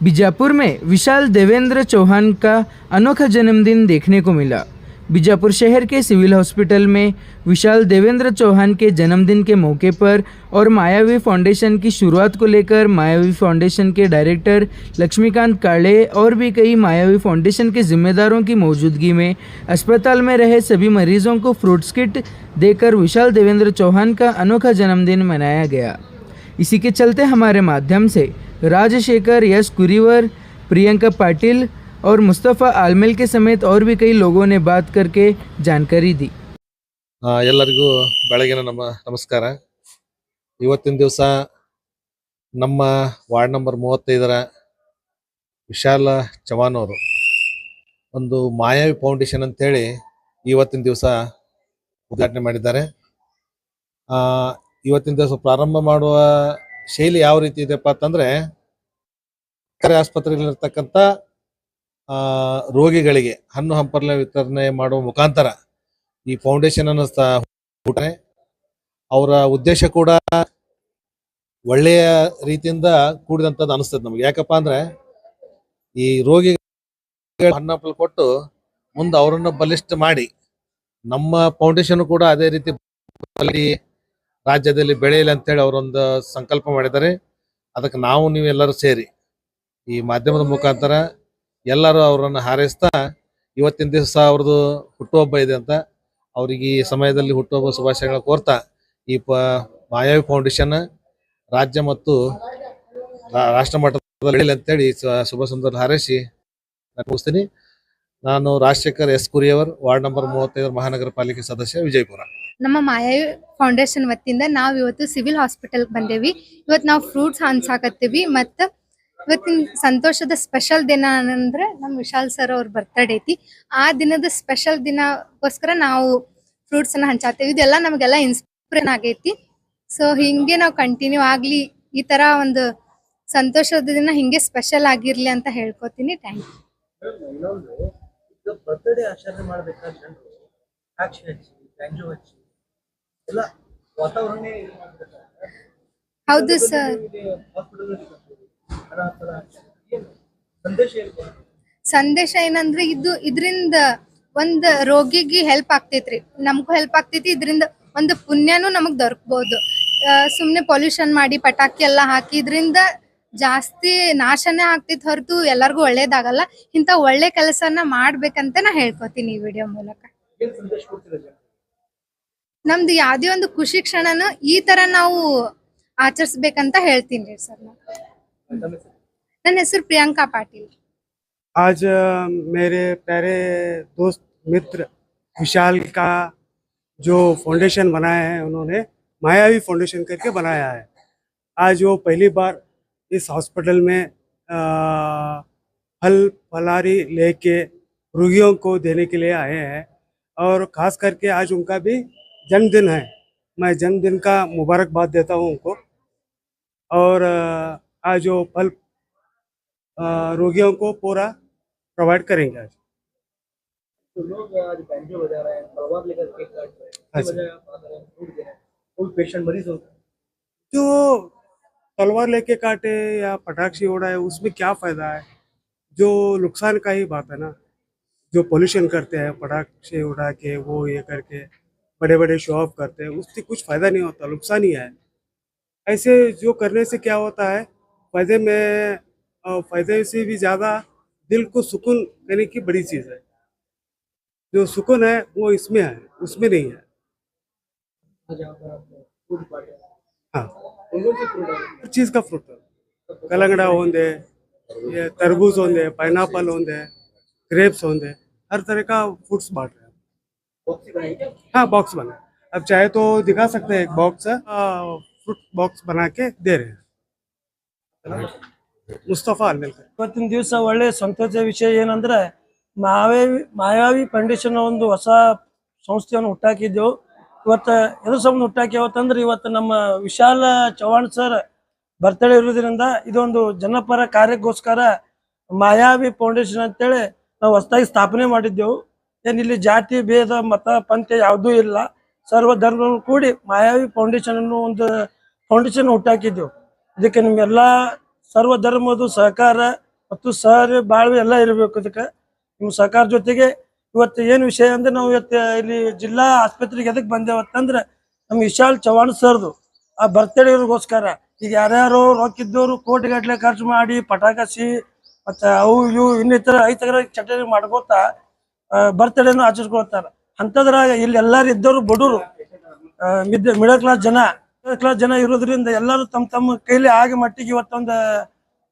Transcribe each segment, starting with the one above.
बीजापुर में विशाल देवेंद्र चौहान का अनोखा जन्मदिन देखने को मिला। बीजापुर शहर के सिविल हॉस्पिटल में विशाल देवेंद्र चौहान के जन्मदिन के मौके पर और मायावी फाउंडेशन की शुरुआत को लेकर मायावी फाउंडेशन के डायरेक्टर लक्ष्मीकांत काले और भी कई मायावी फाउंडेशन के जिम्मेदारों की मौजूदगी में अस्पताल में रहे सभी मरीजों को फ्रूट्स किट देकर विशाल देवेंद्र चौहान का अनोखा जन्मदिन मनाया गया। इसी के चलते हमारे माध्यम से राजशेखर, यश कुरीवर, प्रियंका पाटिल और मुस्तफ़ा आलमेल के समेत और भी कई लोगों ने बात करके जानकारी दी। ಎಲ್ಲರಿಗೂ ಬೆಳಗಿನ ನಮಸ್ಕಾರ। ಇವತ್ತಿನ ದಿವಸ ನಮ್ಮ ವಾರ್ಡ್ ನಂಬರ್ 35ರ ವಿಶಾಲ ಚವಾನ್ ಅವರು ಒಂದು ಮಾಯಾವಿ ಫೌಂಡೇಶನ್ ಅಂತೇಳಿ ಇವತ್ತಿನ ದಿವಸ ಉದ್ಘಾಟನೆ ಮಾಡಿದ್ದಾರೆ। ಇವತ್ತಿನ ದಿವಸ ಪ್ರಾರಂಭ ಮಾಡುವ ಶೈಲಿ ಯಾವ ರೀತಿ ಇದೆಪ್ಪ ಅಂತಂದ್ರೆ, ಸರ್ಕಾರಿ ಆಸ್ಪತ್ರೆಗಳಿರ್ತಕ್ಕಂಥ ರೋಗಿಗಳಿಗೆ ಹಣ್ಣು ಹಂಪರ್ಲೆ ವಿತರಣೆ ಮಾಡುವ ಮುಖಾಂತರ ಈ ಫೌಂಡೇಶನ್ ಅನ್ನು ಅವರ ಉದ್ದೇಶ ಕೂಡ ಒಳ್ಳೆಯ ರೀತಿಯಿಂದ ಕೂಡಿದಂಥದ್ದು ಅನಿಸ್ತದೆ ನಮ್ಗೆ। ಯಾಕಪ್ಪ ಅಂದ್ರೆ ಈ ರೋಗಿಗಳ ಹಣ್ಣು ಹಂಪಲು ಕೊಟ್ಟು ಮುಂದೆ ಅವರನ್ನು ಬಲಿಷ್ಠ ಮಾಡಿ ನಮ್ಮ ಫೌಂಡೇಶನ್ ಕೂಡ ಅದೇ ರೀತಿ ರಾಜ್ಯದಲ್ಲಿ ಬೆಳೆಯಲಿ ಅಂತೇಳಿ ಅವರೊಂದು ಸಂಕಲ್ಪ ಮಾಡಿದ್ದಾರೆ। ಅದಕ್ಕೆ ನಾವು ನೀವೆಲ್ಲರೂ ಸೇರಿ ಈ ಮಾಧ್ಯಮದ ಮುಖಾಂತರ ಎಲ್ಲರೂ ಅವರನ್ನು ಹಾರೈಸ್ತಾ, ಇವತ್ತಿನ ದಿವಸ ಅವ್ರದ್ದು ಹುಟ್ಟುಹಬ್ಬ ಇದೆ ಅಂತ ಅವರಿಗೆ ಈ ಸಮಯದಲ್ಲಿ ಹುಟ್ಟುಹಬ್ಬ ಶುಭಾಶಯಗಳ ಕೋರ್ತಾ ಈ ಮಾಯಾವಿ ಫೌಂಡೇಶನ್ ರಾಜ್ಯ ಮತ್ತು ರಾಷ್ಟ್ರ ಮಟ್ಟದಲ್ಲಿ ಬೆಳೆಯಲಿ ಅಂತೇಳಿ ಶುಭ ಸುಂದರ ಹಾರೈಸಿ ಮುಗಿಸ್ತೀನಿ। ನಾನು ರಾಜಶೇಖರ್, ಎಸ್ ಕುರಿಯವರ್, ವಾರ್ಡ್ ನಂಬರ್ 35 ಮಹಾನಗರ ಪಾಲಿಕೆ ಸದಸ್ಯ, ವಿಜಯಪುರ। ನಮ್ಮ ಮಾಯಾವಿ ಫೌಂಡೇಶನ್ ವತಿಯಿಂದ ನಾವು ಇವತ್ತು ಸಿವಿಲ್ ಹಾಸ್ಪಿಟಲ್ ಬಂದೇವಿ। ಇವತ್ತು ನಾವು ಫ್ರೂಟ್ಸ್ ಹಂಚಾಕತ್ತೀವಿ ಮತ್ತು ಇವತ್ತಿನ ಸಂತೋಷದ ಸ್ಪೆಷಲ್ ದಿನ ಅಂದ್ರೆ ನಮ್ಮ ವಿಶಾಲ್ ಸರ್ ಅವ್ರ ಬರ್ತಡೇ ಐತಿ। ಆ ದಿನದ ಸ್ಪೆಷಲ್ ದಿನಕ್ಕೋಸ್ಕರ ನಾವು ಫ್ರೂಟ್ಸ್ ಅನ್ನ ಹಂಚಾತೀವಿ। ಇದೆಲ್ಲ ನಮಗೆಲ್ಲ ಇನ್ಸ್ಪಿರೇಷನ್ ಆಗೈತಿ। ಸೊ ಹಿಂಗೆ ನಾವು ಕಂಟಿನ್ಯೂ ಆಗ್ಲಿ, ಈ ತರ ಒಂದು ಸಂತೋಷದ ದಿನ ಹಿಂಗೆ ಸ್ಪೆಷಲ್ ಆಗಿರ್ಲಿ ಅಂತ ಹೇಳ್ಕೊತೀನಿ। Thank you. ಬರ್ತ್ಡೇ ಆಚರಣೆ ಮಾಡ್ಬೇಕಾದ್ರೆ ಹೌದು ಸರ್, ಸಂದೇಶ ಏನಂದ್ರೆ ಇದರಿಂದ ಒಂದ್ ರೋಗಿಗೆ ಹೆಲ್ಪ್ ಆಗ್ತೈತ್ರಿ, ನಮಗೂ ಹೆಲ್ಪ್ ಆಗ್ತೈತಿ, ಇದರಿಂದ ಒಂದು ಪುಣ್ಯನೂ ನಮಗ್ ದೊರಕಬಹುದು। ಸುಮ್ನೆ ಪೊಲ್ಯೂಷನ್ ಮಾಡಿ ಪಟಾಕಿ ಎಲ್ಲ ಹಾಕಿ ಇದರಿಂದ ಜಾಸ್ತಿ ನಾಶನೇ ಆಗ್ತೈತಿ ಹೊರತು ಎಲ್ಲರಿಗೂ ಒಳ್ಳೇದಾಗಲ್ಲ। ಇಂಥ ಒಳ್ಳೆ ಕೆಲಸನ ಮಾಡ್ಬೇಕಂತ ನಾ ಹೇಳ್ಕೊತೀನಿ ಈ ವಿಡಿಯೋ ಮೂಲಕ। ನಮ್ದು ಯಾವ್ದೇ ಒಂದು ಖುಷಿ ಕ್ಷಣನ ಈ ತರ ನಾವು ಆಚರಿಸ್ಬೇಕಂತ ಹೇಳ್ತೀನಿ ಸರ್। ನನ್ನ ಹೆಸರು ಪ್ರಿಯಾಂಕಾ ಪಾಟೀಲ್। आज मेरे प्यारे दोस्त मित्र विशाल का जो फाउंडेशन बनाया है, उन्होंने मायावी फाउंडेशन करके बनाया है। आज वो पहली बार इस हॉस्पिटल में फल फलारी लेके रोगियों को देने के लिए आए हैं और ख़ास करके आज उनका भी जन्मदिन है। मैं जन्मदिन का मुबारकबाद देता हूँ उनको। और आज वो फल रोगियों को पूरा प्रोवाइड करेंगे। आज तो लोग आज बैंजो बजा रहे हैं, तलवार लेकर केक काट रहे हैं, फ्रूट दे रहे हैं, कोई पेशेंट मरीज होता है जो तलवार लेके काटे या पटाखे उड़ाए उसमें क्या फ़ायदा है? जो नुकसान का ही बात है ना। जो पोल्यूशन करते हैं पटाखे उड़ा के, वो ये करके बड़े बड़े शो ऑफ करते हैं, उससे कुछ फ़ायदा नहीं होता, नुकसान ही है। ऐसे जो करने से क्या होता है, फ़ायदे से भी ज़्यादा दिल को सुकून देने की बड़ी चीज़ है। जो सुकून है वो इसमें है, उसमें नहीं है। हाँ, हर चीज़ का फ्रूट है। कलंगड़ा होंगे, ये तरबूज होंगे, पाइनएप्पल होंगे, ग्रेप्स होंगे, हर तरह का फ्रूट्स बांट रहे हैं। हाँ, बॉक्स बना, अब चाहे तो दिखा सकते हैं, एक बॉक्स है, फ्रूट बॉक्स बना के दे रहे हैं। ಮುಸ್ತಫಾ ಆಲ್ಮೇಲ್। ಇವತ್ತಿನ ದಿವಸ ಒಳ್ಳೆ ಸಂತೋಷದ ವಿಷಯ ಏನಂದ್ರೆ, ಮಾಯಾವಿ ಫೌಂಡೇಶನ್ ಒಂದು ಹೊಸ ಸಂಸ್ಥೆಯನ್ನು ಹುಟ್ಟಾಕಿದ್ದೆವು। ಇವತ್ತು ಎದು ಸಂಬಂಧ ಹುಟ್ಟಾಕ್ಯಾವತ್ತಂದ್ರೆ, ಇವತ್ತು ನಮ್ಮ ವಿಶಾಲ ಚವಾಣ್ ಸರ್ ಬರ್ತಡೇ ಇರೋದ್ರಿಂದ ಇದೊಂದು ಜನಪರ ಕಾರ್ಯಕ್ಕೋಸ್ಕರ ಮಾಯಾವಿ ಫೌಂಡೇಶನ್ ಅಂತೇಳಿ ನಾವು ಹೊಸದಾಗಿ ಸ್ಥಾಪನೆ ಮಾಡಿದ್ದೆವು। ಏನಿಲ್ಲಿ ಜಾತಿ ಭೇದ ಮತ ಪಂಥ ಯಾವುದೂ ಇಲ್ಲ, ಸರ್ವ ಧರ್ಮಗಳು ಕೂಡಿ ಮಾಯಾವಿ ಫೌಂಡೇಶನ್ ಅನ್ನೋ ಒಂದು ಫೌಂಡೇಶನ್ ಹುಟ್ಟಾಕಿದ್ದೆವು। ಇದಕ್ಕೆ ನಿಮ್ಗೆಲ್ಲ ಸರ್ವ ಧರ್ಮದ ಸಹಕಾರ ಮತ್ತು ಸರ್ ಬಾಳ್ವೆ ಎಲ್ಲ ಇರಬೇಕು. ಇದಕ್ಕೆ ನಿಮ್ಮ ಸಹಕಾರ ಜೊತೆಗೆ ಇವತ್ತು ಏನು ವಿಷಯ ಅಂದ್ರೆ ನಾವು ಇವತ್ತು ಇಲ್ಲಿ ಜಿಲ್ಲಾ ಆಸ್ಪತ್ರೆಗೆ ಎದಕ್ಕೆ ಬಂದೇವತ್ತಂದ್ರೆ ನಮ್ಮ ವಿಶಾಲ್ ಚವ್ಹಾಣ್ ಸರ್ದು ಆ ಬರ್ತ್ಡೇಗೋಸ್ಕರ. ಈಗ ಯಾರ್ಯಾರು ರೊಕ್ಕಿದ್ದವರು ಕೋಟಿಗಟ್ಟಲೆ ಖರ್ಚು ಮಾಡಿ ಪಟಾಕಸಿ ಮತ್ತೆ ಅವು ಇವು ಇನ್ನಿತರ ಐತರ ಚಟನೆ ಮಾಡ್ಕೋತಾ ಬರ್ತ್ಡೇನು ಆಚರಿಸ್ಕೊಳ್ತಾರ. ಅಂಥದ್ರಾಗ ಇಲ್ಲಿ ಎಲ್ಲಾರು ಇದ್ದವರು ಬಡವರು, ಮಿಡಲ್ ಕ್ಲಾಸ್ ಜನ ಇರೋದ್ರಿಂದ ಎಲ್ಲರೂ ತಮ್ಮ ತಮ್ಮ ಕೈಲಿ ಆಗಿ ಮಟ್ಟಿಗೆ ಇವತ್ತೊಂದು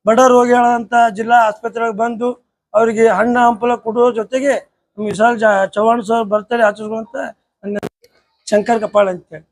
ಬಡ ರೋಗಿಗಳಂತ ಜಿಲ್ಲಾ ಆಸ್ಪತ್ರೆಗೆ ಬಂದು ಅವರಿಗೆ ಹಣ್ಣು ಹಂಪಲ ಕೊಡುವ ಜೊತೆಗೆ ವಿಶಾಲ್ ಚವ್ಹಾಣ್ ಸರ್ ಬರ್ತಡೇ ಆಚರಿಸುವಂತ ಶಂಕರ್ ಕಪಾಳ್ ಅಂತೇಳಿ.